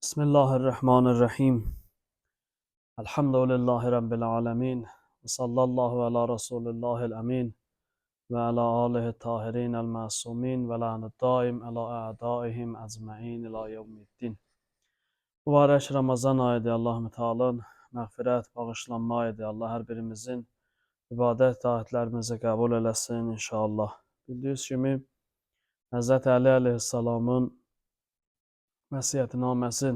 Bismillahirrahmanirrahim. Elhamdülillahi Rabbil alemin. Ve sallallahu ala Resulillahil amin. Ve ala alihi tahirin el masumin. Ve lanet daim ala a'daihim ecma'in ila yevmiddin. Mübarək Ramazan ayıdır. Allah-u Teala'nın məğfirət, bağışlanma ayıdır. Allah hər birimizin ibadət taatlərimizi qəbul eləsin inşallah. Bildiyiniz kimi Hz. Ali əleyhissalamın vəsiyyətnaməsi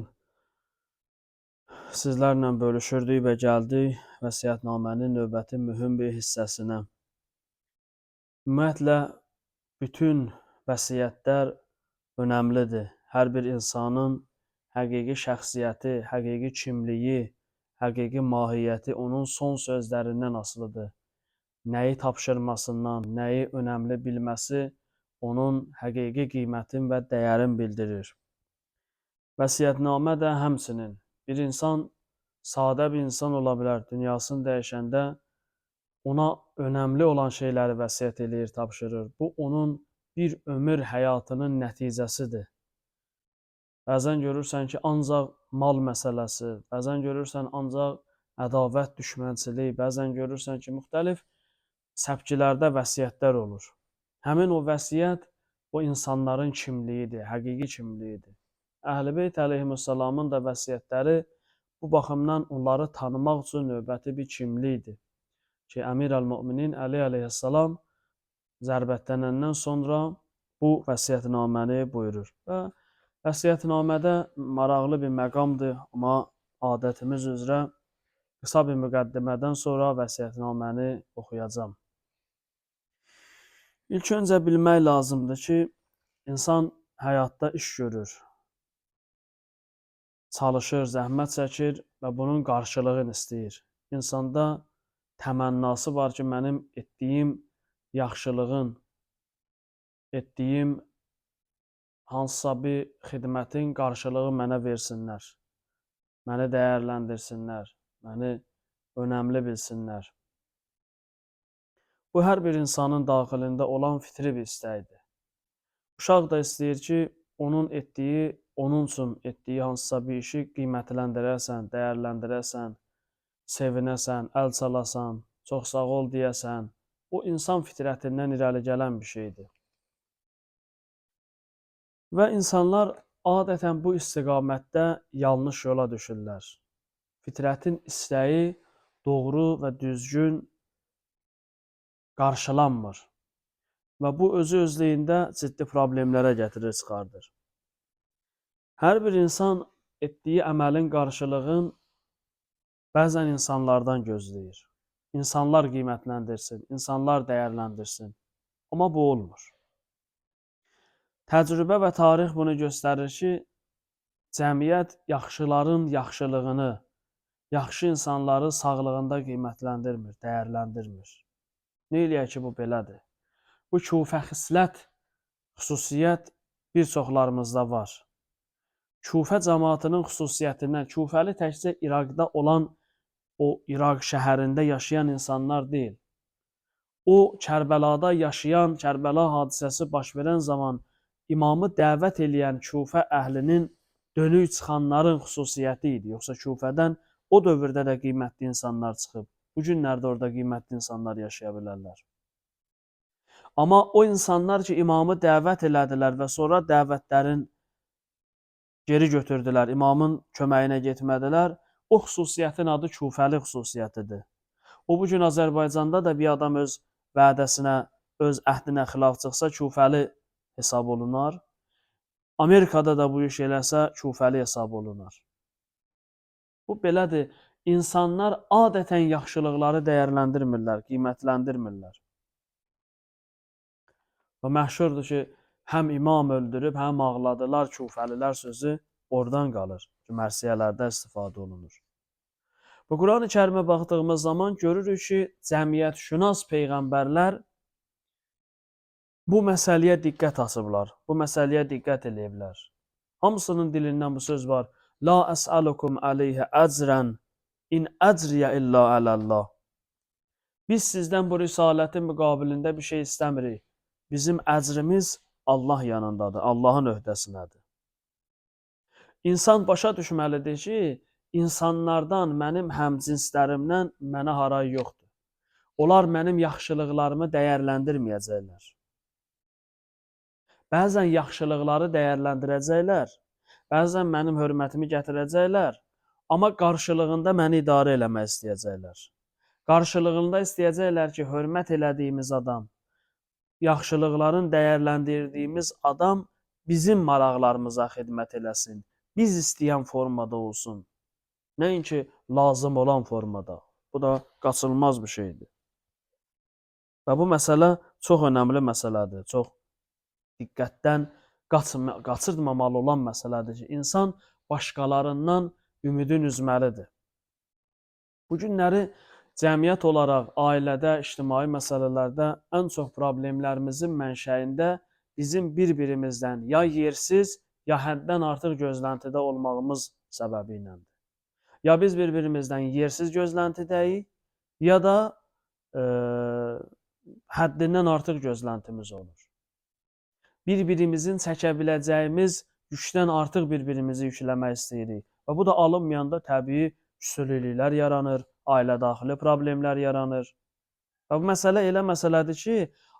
sizlərlə bölüşürdük və gəldik vəsiyyətnamənin növbəti mühüm bir hissəsinə. Ümumiyyətlə, bütün vəsiyyətlər önəmlidir. Hər bir insanın həqiqi şəxsiyyəti, həqiqi kimliyi, həqiqi mahiyyəti onun son sözlərindən asılıdır. Nəyi tapşırmasından, nəyi önəmli bilməsi onun həqiqi qiymətin və dəyərin bildirir. Vəsiyyətnamə də həmçinin. Bir insan sadə bir insan ola bilər, dünyasını dəyişəndə ona önəmli olan şeyləri vəsiyyət eləyir, tapşırır. Bu, onun bir ömür həyatının nəticəsidir. Bəzən görürsən ki, ancaq mal məsələsi, bəzən görürsən ancaq ədavət, düşmənçilik, bəzən görürsən ki, müxtəlif səpkilərdə vəsiyyətlər olur. Həmin o vəsiyyət o insanların kimliyidir, həqiqi kimliyidir. Əhl-i Beyt əleyhissalamın da vəsiyyətləri bu baxımdan onları tanımaq üçün növbəti bir kimlikdir. Ki, Əmir əl-Müminin Əli əleyhissalam zərbətlənəndən sonra bu vəsiyyətnaməni buyurur. Və vəsiyyətnamədə maraqlı bir məqamdır, amma adətimiz üzrə qısa bir müqəddimədən sonra vəsiyyətnaməni oxuyacağam. İlk öncə bilmək lazımdır ki, insan həyatda iş görür, çalışır, zəhmət çəkir və bunun qarşılığını istəyir. İnsanda təmənnası var ki, mənim etdiyim yaxşılığın, etdiyim hansısa bir xidmətin qarşılığı mənə versinlər, məni dəyərləndirsinlər, məni önəmli bilsinlər. Bu, hər bir insanın daxilində olan fitri bir istəkdir. Uşaq da istəyir ki, onun etdiyi, onun üçün etdiyi hansısa bir işi qiymətləndirəsən, dəyərləndirəsən, sevinəsən, əl çalasan, çox sağ ol deyəsən. O, insan fitrətindən irəli gələn bir şeydir. Və insanlar adətən bu istiqamətdə yanlış yola düşürlər. Fitrətin istəyi doğru və düzgün qarşılanmır. Və bu, özü-özlüyündə ciddi problemlərə gətirir, çıxardır. Hər bir insan etdiyi əməlin qarşılığını bəzən insanlardan gözləyir. İnsanlar qiymətləndirsin, insanlar dəyərləndirsin. Amma bu olmur. Təcrübə və tarix bunu göstərir ki, cəmiyyət yaxşıların yaxşılığını, yaxşı insanları sağlığında qiymətləndirmir, dəyərləndirmir. Nə eləyək ki, bu belədir? Bu küfə xislət, xüsusiyyət bir çoxlarımızda var. Küfə cəmaatının xüsusiyyətindən, küfəli təkcə İraqda olan o İraq şəhərində yaşayan insanlar deyil. O, Kərbəlada yaşayan, Kərbəla hadisəsi baş verən zaman imamı dəvət eləyən küfə əhlinin dönük çıxanların xüsusiyyəti idi. Yoxsa küfədən o dövrdə də qiymətli insanlar çıxıb. Bu günlərdə orada qiymətli insanlar yaşaya bilərlər. Amma o insanlar ki, imamı dəvət elədilər və sonra dəvətlərin geri götürdülər, imamın köməyinə getmədilər, o xüsusiyyətin adı küfəli xüsusiyyətidir. O, bugün Azərbaycanda da bir adam öz vədəsinə, öz əhdinə xilaf çıxsa, küfəli hesab olunar. Amerikada da bu iş eləsə, küfəli hesab olunar. Bu, belədir. İnsanlar adətən yaxşılıqları dəyərləndirmirlər, qiymətləndirmirlər. Və məşhurdur ki, həm imam öldürüb, həm ağladılar, küfəlilər sözü oradan qalır. Mərsiyələrdə istifadə olunur. Bu, Quran-ı Kərimə baxdığımız zaman görürük ki, cəmiyyətşünas peyğəmbərlər bu məsələyə diqqət asıblar, bu məsələyə diqqət eləyiblər. Hamısının dilindən bu söz var. La əs'alukum aleyhə əcrən in əcriyə illa ələllah. Biz sizdən bu risalətin müqabilində bir şey istəmirik. Bizim əcrimiz Allah yanındadır, Allahın öhdəsindədir. İnsan başa düşməlidir ki, insanlardan, mənim həmcinslərimdən mənə haray yoxdur. Onlar mənim yaxşılıqlarımı dəyərləndirməyəcəklər. Bəzən yaxşılıqları dəyərləndirəcəklər, bəzən mənim hörmətimi gətirəcəklər, amma qarşılığında məni idarə eləmək istəyəcəklər. Qarşılığında istəyəcəklər ki, hörmət elədiyimiz adam, yaxşılıqların dəyərləndirdiyimiz adam bizim maraqlarımıza xidmət eləsin, biz istəyən formada olsun, nəinki lazım olan formada. Bu da qaçılmaz bir şeydir. Və bu məsələ çox önəmli məsələdir, çox diqqətdən qaçırmamalı olan məsələdir ki, insan başqalarından ümidini üzməlidir. Bu günləri cəmiyyət olaraq ailədə, ictimai məsələlərdə ən çox problemlərimizin mənşəyində bizim bir-birimizdən ya yersiz, ya həddən artıq gözləntidə olmağımız səbəbi iləndir. Ya biz bir-birimizdən yersiz gözləntidəyik, ya da həddindən artıq gözləntimiz olur. Bir-birimizin çəkə biləcəyimiz yükdən artıq bir-birimizi yükləmək istəyirik. Və bu da alınmayanda təbii küsülülüklər yaranır, ailə daxili problemlər yaranır. Və bu məsələ elə məsələdir ki,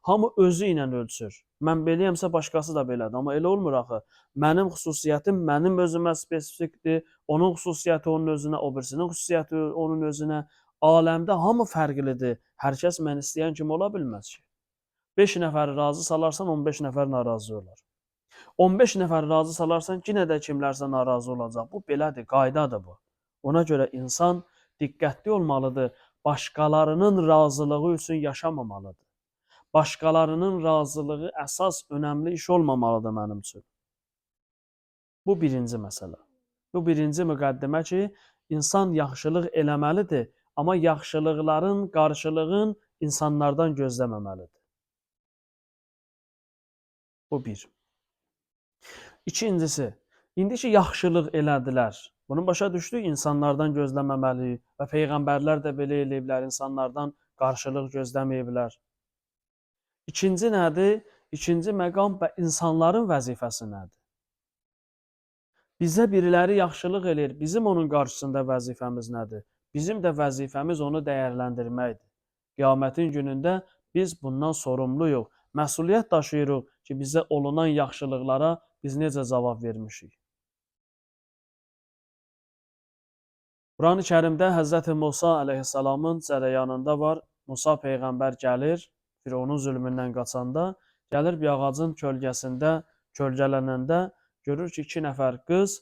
hamı özü ilə ölçür. Mən beləyəmsə başqası da belədir. Amma elə olmur axı. Mənim xüsusiyyətim mənim özümə spesifikdir, onun xüsusiyyəti onun özünə, o birisinin xüsusiyyəti onun özünə. Aləmdə hamı fərqlidir. Hər kəs mən istəyən kimi ola bilməz ki. 5 nəfəri razı salarsan, 15 nəfər narazı olar. 15 nəfəri razı salarsan, yenə də kimlərsə narazı olacaq. Bu belədir, qaydadır bu. Ona görə insan diqqətli olmalıdır. Başqalarının razılığı üçün yaşamamalıdır. Başqalarının razılığı əsas, önəmli iş olmamalıdır mənim üçün. Bu birinci məsələ. Bu birinci müqəddimə ki, insan yaxşılıq eləməlidir, amma yaxşılıqların qarşılığın insanlardan gözləməməlidir. Bu bir. İkincisi, indi ki, yaxşılıq elədilər. Bunu başa düşdük, insanlardan gözləməməli və Peyğəmbərlər də belə eləyiblər, insanlardan qarşılıq gözləməyiblər. İkinci nədir? İkinci məqam və insanların vəzifəsi nədir? Bizə biriləri yaxşılıq eləyir, bizim onun qarşısında vəzifəmiz nədir? Bizim də vəzifəmiz onu dəyərləndirməkdir. Qiyamətin günündə biz bundan sorumluyuq, məsuliyyət daşıyırıq ki, bizə olunan yaxşılıqlara biz necə cavab vermişik. Quran-ı Kərimdə Hz. Musa əleyhissalamın cərəyanında var. Musa Peyğəmbər gəlir, Firavunun zülmündən qaçanda, gəlir bir ağacın kölgəsində, kölgələnəndə görür ki, 2 nəfər qız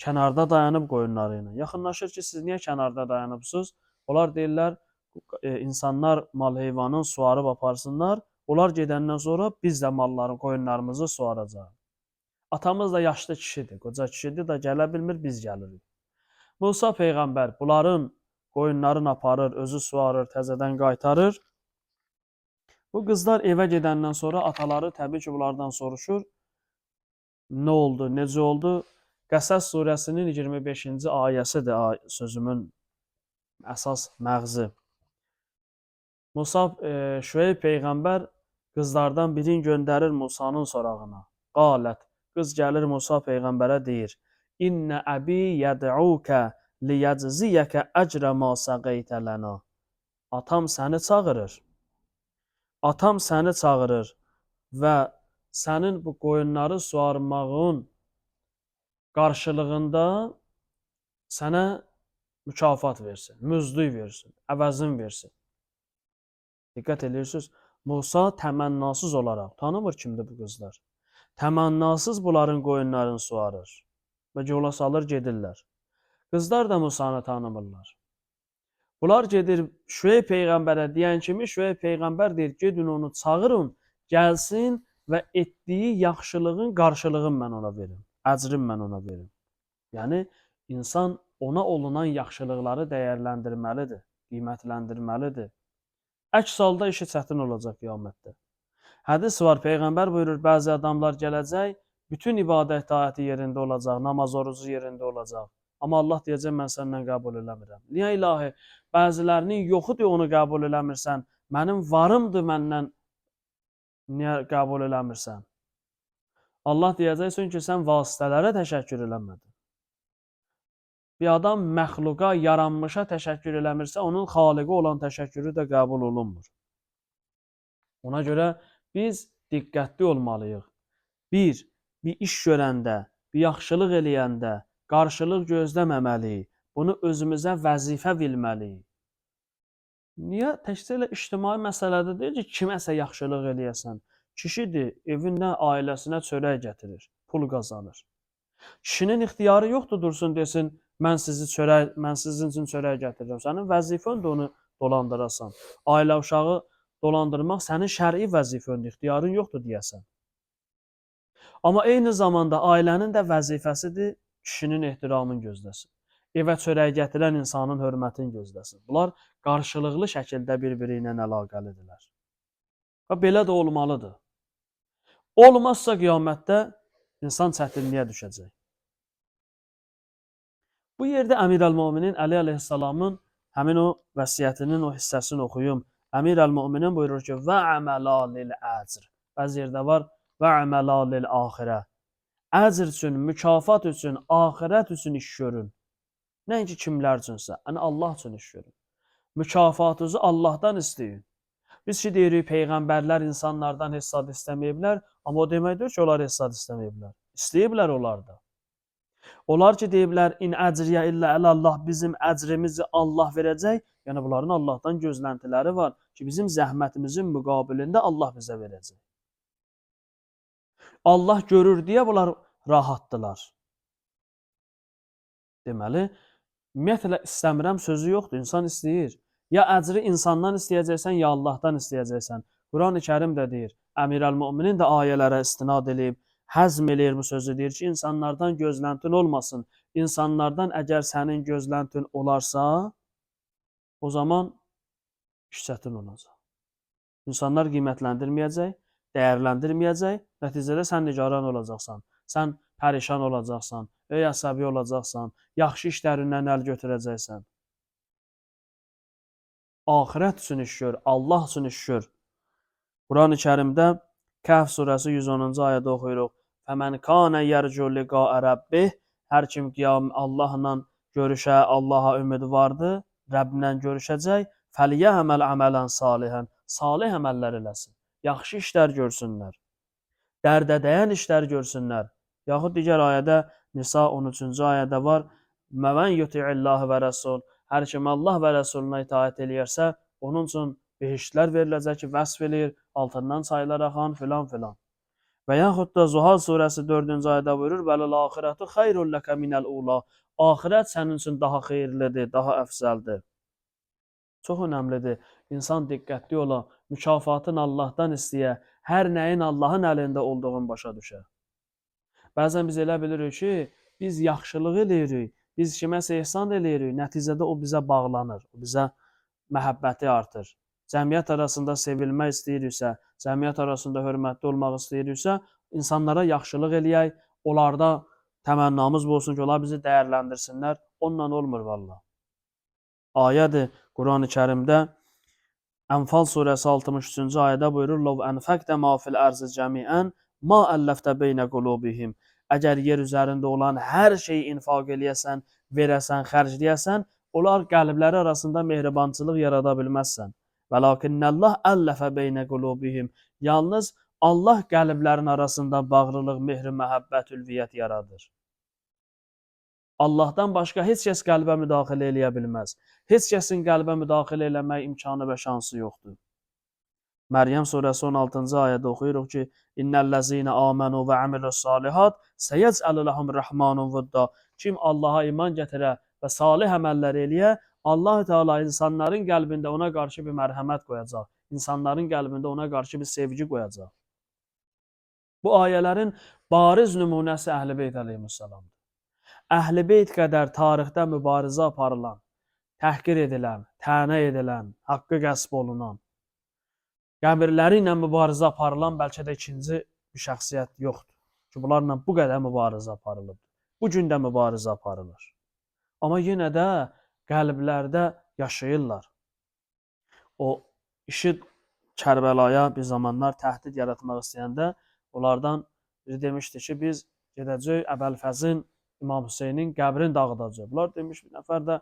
kənarda dayanıb qoyunları ilə. Yaxınlaşır ki, siz niyə kənarda dayanıbsınız? Onlar deyirlər, insanlar mal-heyvanın suarıb aparsınlar, onlar gedəndən sonra biz də malların, qoyunlarımızı suaracaq. Atamız da yaşlı kişidir, qoca kişidir da gələ bilmir, biz gəlirik. Musa Peyğəmbər bunların qoyunlarını aparır, özü suarır, təzədən qaytarır. Bu qızlar evə gedəndən sonra ataları təbii ki, bunlardan soruşur. Nə oldu, necə oldu? Qəsəs surəsinin 25-ci ayəsidir sözümün əsas məğzi. Musa, Şüeyb Peyğəmbər qızlardan birini göndərir Musanın sorağına. Qalət, qız gəlir Musa Peyğəmbərə deyir. İnnə əbi yəd'ukə liyəcziyəkə əcrə ma səqeytə lənə. Atam səni çağırır. Atam səni çağırır və sənin bu qoyunları suarmağın qarşılığında sənə mükafat versin, müzdük versin, əvəzin versin. Diqqət edirsiniz, Musa təmənnasız olaraq, tanımır kimdir bu qızlar. Təmənnasız bunların qoyunlarını suarır və yola salır gedirlər. Qızlar da Musanı tanımırlar. Bunlar gedir Şüeyb Peyğəmbərə deyən kimi, Şüeyb Peyğəmbər deyir, gedin onu çağırın, gəlsin və etdiyi yaxşılığın qarşılığını mən ona verim, əcrin mən ona verim. Yəni, insan ona olunan yaxşılıqları dəyərləndirməlidir, qiymətləndirməlidir. Əks halda işi çətin olacaq qiyamətdə. Hədis var, Peyğəmbər buyurur, bəzi adamlar gələcək, bütün ibadət taati yerində olacaq, namaz orucu yerində olacaq. Amma Allah deyəcək, mən səndən qəbul eləmirəm. Niyə ilahi? Bəzilərinin yoxudur, onu qəbul eləmirsən. Mənim varımdır, məndən niyə qəbul eləmirsən? Allah deyəcək, çünki sən vasitələrə təşəkkür eləmədin. Bir adam məxluqa, yaranmışa təşəkkür eləmirsə, onun xaliqi olan təşəkkürü də qəbul olunmur. Ona görə biz diqqətli olmalıyıq. Bir iş görəndə, bir yaxşılıq eləyəndə qarşılıq gözləməməliyik. Bunu özümüzə vəzifə bilməliyik. Niyə? Təkcə elə ictimai məsələdə deyil ki, kiməsə yaxşılıq eləyəsən. Kişidir, evinə, ailəsinə çörək gətirir, pul qazanır. Kişinin ixtiyarı yoxdur, dursun desin, mən sizin üçün çörək gətirirəm. Sənin vəzifəndir onu dolandırasan. Ailə uşağı dolandırmaq sənin şər'i vəzifəndir, ixtiyarın yoxdur deyəsən. Amma eyni zamanda ailənin də vəzifəsidir kişinin ehtiramını gözləsin. Evə çörək gətirən insanın hörmətini gözləsin. Bunlar qarşılıqlı şəkildə bir-biri ilə əlaqəlidirlər. Və belə də olmalıdır. Olmazsa qiyamətdə insan çətinliyə düşəcək. Bu yerdə Əmir əl-Möminin Əli əleyhissalamın həmin o vəsiyyətinin o hissəsini oxuyum. Əmir əl-Möminin buyurur ki, və əmələ lil-əcr. Bəzi yerdə var, və əmələ lil-axirə. Əcr üçün, mükafat üçün, axirət üçün iş görün. Nəinki kimlər üçünsə, yəni Allah üçün iş görün. Mükafatınızı Allahdan istəyin. Biz ki deyirik, peyğəmbərlər insanlardan hesab istəməyiblər, amma o deməkdir ki, onlar hesab istəməyiblər. İstəyiblər onlar da. Onlar ki deyiblər, in əcriyə illə əlallah, bizim əcrimizi Allah verəcək, yəni bunların Allahdan gözləntiləri var ki, bizim zəhmətimizin müqabilində Allah bizə verəcək. Allah görür deyə bunlar rahatdılar. Deməli, ümumiyyətlə istəmirəm sözü yoxdur, insan istəyir. Ya əcri insandan istəyəcəksən, ya Allahdan istəyəcəksən. Quran-ı Kərim də deyir, Əmir əl-Möminin də ayələrə istinad edib, həzm eləyir bu sözü, deyir ki, insanlardan gözləntin olmasın. İnsanlardan əgər sənin gözləntin olarsa, o zaman iş çətin olacaq. İnsanlar qiymətləndirməyəcək, dəyərləndirməyəcək, nəticədə sən nigaran olacaqsan, sən pərişan olacaqsan, əsəbi olacaqsan, yaxşı işlərindən əl götürəcəksən. Axirət üçün iş gör, Allah üçün iş gör. Quran-ı Kərimdə Kəhf surəsi 110-cu ayədə oxuyuruq. Fəmən kanə yərcu liqaə rəbbih. Hər kim Allahla görüşə, Allaha ümidvardır, Rəbblə görüşəcək. Fəliyəhəməl əmələn salihən. Salih əməllər eləsin. Yaxşı işlər görsünlər. Dərdə dəyən işlər görsünlər. Yaxud digər ayədə, Nisa 13-cü ayədə var. Məvən yuti'illah və rəsul. Hər kim Allah və rəsuluna itaət eləyərsə, onun üçün behiştlər veriləcək ki, vəsf eləyir, altından çaylar axan filan filan. Və yaxud da Zuhal surəsi 4-cü ayədə buyurur, vəl-axirətu xeyrun ləkə minəl-ula. Axirət sənin üçün daha xeyirlidir, daha əfzəldir. Çox önəmlidir. İnsan diqqətli ola, mükafatın Allahdan istəyə, hər nəyin Allahın əlində olduğunu başa düşə. Bəzən biz elə bilirik ki, biz yaxşılıq eləyirik, biz kiməsə ehsan eləyirik, nəticədə o bizə bağlanır, o bizə məhəbbəti artır. Cəmiyyət arasında sevilmək istəyiriksə, cəmiyyət arasında hörmətli olmaq istəyiriksə, insanlara yaxşılıq eləyək, onlarda təmənnamız olsun ki, onlar bizi dəyərləndirsinlər, onunla olmur valla. Ayədir Quran-ı Kərimdə Ənfal surəsi 63-cü ayədə buyurur, Lov ənfəqdə ma fil ərzi cəmiən ma əlləftə beynə qulubihim. Əgər yer üzərində olan hər şeyi infaq eləyəsən, verəsən, xərcləyəsən, onlar qəlbləri arasında mehribançılıq yarada bilməzsən. Vəlakinnəllah əlləfə beynə qulubihim. Yalnız Allah qəlblərin arasında bağlılıq, mehri, məhəbbət, ülviyyət yaradır. Allahdan başqa heç kəs qəlbə müdaxilə eləyə bilməz. Heç kəsin qəlbə müdaxilə eləmək imkanı və şansı yoxdur. Məryəm surəsi 16-cı ayədə oxuyuruq ki, İnnəl-ləzinə amanu və əmilus-salihat səyəcəlu ləhum rəhmanun vudda. Kim Allaha iman gətirə və salih əməllər eləyə, Allah Teala insanların qəlbində ona qarşı bir mərhəmət qoyacaq. İnsanların qəlbində ona qarşı bir sevgi qoyacaq. Bu ayələrin bariz nümunəsi Əhl-i Beyt əleyhissalamdır. Əhl-i Beyt qədər tarixdə mübarizə aparılan, təhqir edilən, tənə edilən, haqqı qəsb olunan, qəbirləri ilə mübarizə aparılan bəlkə də ikinci bir şəxsiyyət yoxdur. Ki, bunlarla bu qədər mübarizə aparılıb. Bu gün də mübarizə aparılır. Amma yenə də qəlblərdə yaşayırlar. O işi Kərbəlaya bir zamanlar təhdid yaratmaq istəyəndə onlardan biri demişdi ki, biz gedəcək Əbəlfəzin İmam Hüseynin qəbrini dağıdacaqlar. Demiş bir nəfər də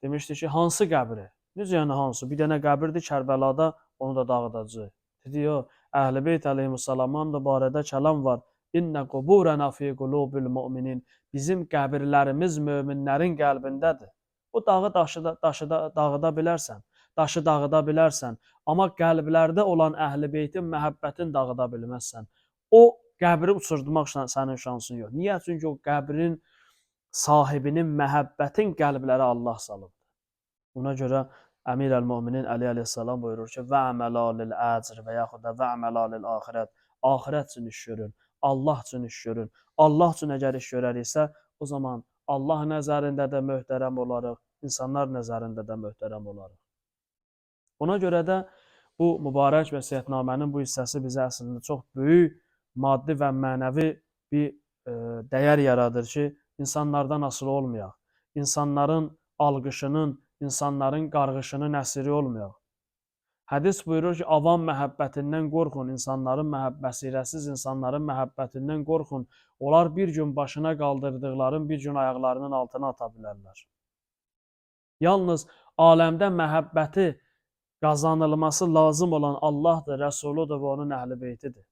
demişdi ki, hansı qəbri? Necə yəni hansı? Bir dənə qəbirdir Kərbəlada, onu da dağıdacaq. Dedi, yox, Əhl-i Beyt əleyhissalamın da barədə kəlam var. İnnə quburənə fi qulubil müminin. Bizim qəbirlərimiz möminlərin qəlbindədir. O daşı da dağıda bilərsən, daşı dağıda bilərsən, amma qəlblərdə olan Əhl-i Beytin məhəbbətini dağıda bilməzsən. O qəbri uçurdmaq sənin şansın yox. Niyə? Çünki o qəbrin sahibinin məhəbbətin qəlblərə Allah salıb. Ona görə Əmir əl-Möminin Əli əleyhissalam buyurur ki, "Və'mələ lil-əcr və yaxud da və'mələ lil-axirət." Axirət üçün iş görün, Allah üçün iş görün. Allah üçün əgər iş görəriksə, o zaman Allah nəzərində də möhtərəm olarıq, insanlar nəzərində də möhtərəm olarıq. Ona görə də bu mübarək vəsiyyətnamənin bu hissəsi bizə əslində çox böyük maddi və mənəvi bir dəyər yaradır ki, insanlardan asılı olmayaq. İnsanların alqışının, insanların qarğışının əsiri olmayaq. Hədis buyurur ki, avam məhəbbətindən qorxun, insanların bəsirəsiz insanların məhəbbətindən qorxun. Onlar bir gün başına qaldırdıqların bir gün ayaqlarının altına ata bilərlər. Yalnız aləmdə məhəbbəti qazanılması lazım olan Allahdır, Rəsuludur və onun əhl-i beytidir.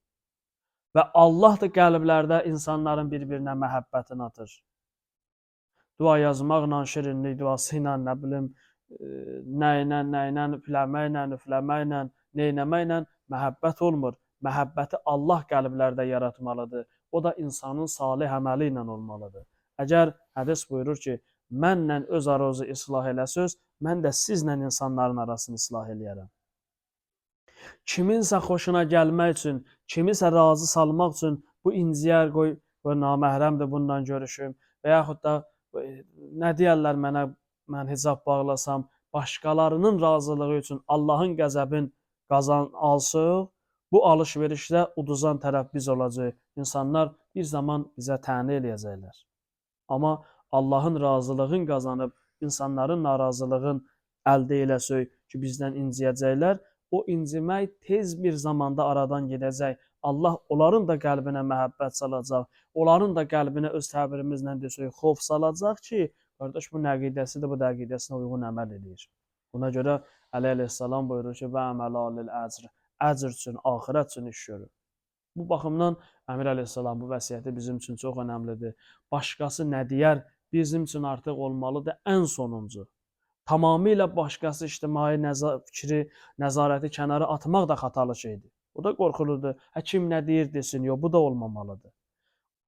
Və Allah da qəlblərdə insanların bir-birinə məhəbbətini atır. Dua yazmaqla, şirinlik duası ilə, nə bilim, nə üfləməklə, neynəməklə məhəbbət olmur. Məhəbbəti Allah qəlblərdə yaratmalıdır. O da insanın salih əməli ilə olmalıdır. Əgər hədis buyurur ki, mənlə öz aranızı islah eləsəz, mən də sizlə insanların arasını islah eləyərəm. Kiminsə xoşuna gəlmək üçün, kimisə razı salmaq üçün bu inciyər qoy naməhrəmdir, bundan görüşüm və yaxud da nə deyərlər mənə, mən hicab bağlasam, başqalarının razılığı üçün Allahın qəzəbin alsıq, bu alış-verişdə uduzan tərəf biz olacaq. İnsanlar bir zaman bizə təni eləyəcəklər. Amma Allahın razılığını qazanıb, insanların narazılığını əldə eləsək ki, bizdən inciyəcəklər, o incimək tez bir zamanda aradan gedəcək. Allah onların da qəlbinə məhəbbət salacaq, onların da qəlbinə öz təbirimizlə desək, xof salacaq ki, qardaş, bu nəqidəsidir, bu nəqidəsinə uyğun əməl edir. Buna görə Əli əleyhissalam buyurur ki, və əmələ lil-əcr, əcr üçün, axirət üçün iş görür. Bu baxımdan Əmir əleyhissalam bu vəsiyyəti bizim üçün çox önəmlidir. Başqası nə deyər, bizim üçün artıq olmalıdır ən sonuncu. Tamamilə başqası ictimai fikri, nəzarəti kənara atmaq da xatalı şeydir. O da qorxuludur. Kim nə deyir desin, yox, bu da olmamalıdır.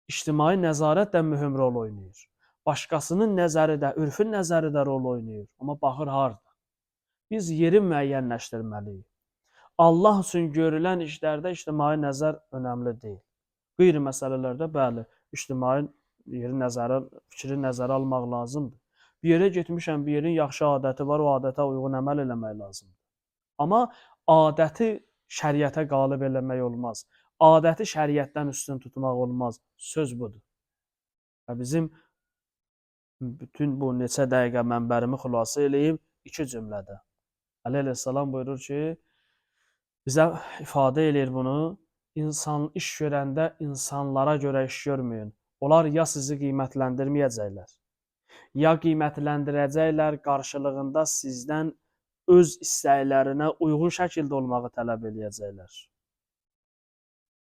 İctimai nəzarət də mühüm rol oynayır. Başqasının nəzəri də, ürfün nəzəri də rol oynayır. Amma baxır harda. Biz yeri müəyyənləşdirməliyik. Allah üçün görülən işlərdə ictimai nəzər önəmli deyil. Qeyri məsələlərdə bəli, ictimai fikri nəzərə almaq lazımdır. Bir yerə getmişəm, bir yerin yaxşı adəti var, o adətə uyğun əməl eləmək lazımdır. Amma adəti şəriətə qalib eləmək olmaz. Adəti şəriətdən üstün tutmaq olmaz. Söz budur. Və bizim bütün bu neçə dəqiqə mənbərimi xülasə eləyib iki cümlədə. Əli əleyhissalam buyurur ki, bizə ifadə eləyir bunu, iş görəndə insanlara görə iş görməyin. Onlar ya sizi qiymətləndirməyəcəklər, ya qiymətləndirəcəklər, qarşılığında sizdən öz istəklərinə uyğun şəkildə olmağı tələb eləyəcəklər.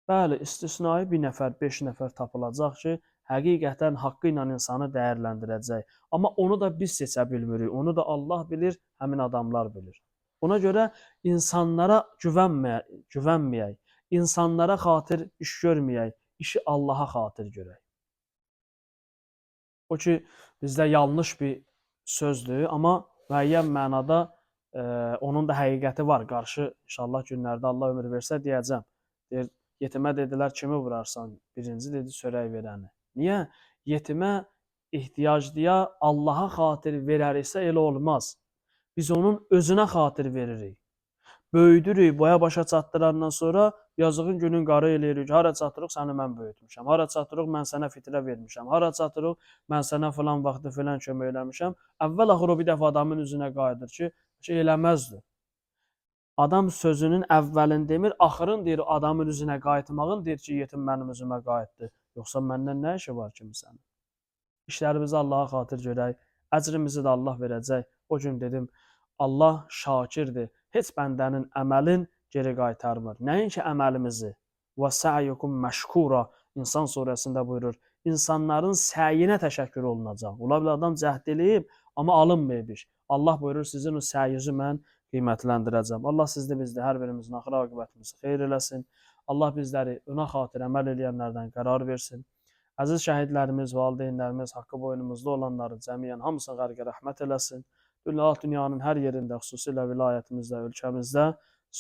Bəli, istisnai bir nəfər, 5 nəfər tapılacaq ki, həqiqətən haqqı ilə insanı dəyərləndirəcək. Amma onu da biz seçə bilmirik, onu da Allah bilir, həmin adamlar bilir. Ona görə insanlara güvənməyək, insanlara xatir iş görməyək, işi Allaha xatir görək. O ki, bizdə yanlış bir sözdür, amma müəyyən mənada onun da həqiqəti var. Qarşı inşallah günlərdə Allah ömür versə deyəcəm. Deyir, yetimə dedilər, kimi vurarsan? Birinci dedi, çörək verəni. Niyə? Yetimə ehtiyaclıya Allaha xatir verəriksə elə olmaz. Biz onun özünə xatir veririk. Böyüdürük, boya başa çatdırandan sonra yazığın günün qarı eləyirik. Hara çatırıq, səni mən böyütmüşəm. Hara çatırıq, mən sənə fitrə vermişəm. Hara çatırıq, mən sənə filan vaxtı filan kömək eləmişəm. Əvvəl axır o bir dəfə adamın üzünə qayıdır ki, eləməzdir. Adam sözünün əvvəlini demir, axırın deyir, adamın üzünə qayıtmağın deyir ki, yetim mənim üzümə qayıtdı. Yoxsa məndən nə işi var kimsənin? İşlərimizi Allaha xatir görək, əcrimizi də Allah verəcək. O gün dedim, Allah şakirdir. Heç bəndənin əməlin geri qaytarmır. Nəinki əməlimizi. Və sə'yukum məşkura. İnsan surəsində buyurur. İnsanların səyinə təşəkkür olunacaq. Ola bilər adam cəhd eləyib, amma alınmayıb iş. Allah buyurur, sizin o səyinizi mən qiymətləndirəcəm. Allah sizdə bizdə hər birimizin axır aqibətimizi xeyir eləsin. Allah bizləri ona xatir əməl eləyənlərdən qərar versin. Əziz şəhidlərimiz, valideynlərimiz, haqqı boynumuzda olanların cəmiyyən hamısına qərqə rəhmət eləsin. Dünyanın hər yerində, xüsusilə vilayətimizdə, ölkəmizdə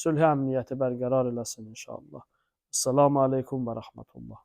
sülh əmniyyəti bərqərar eləsin inşallah. Esselamu aleykum və rəhmətullah.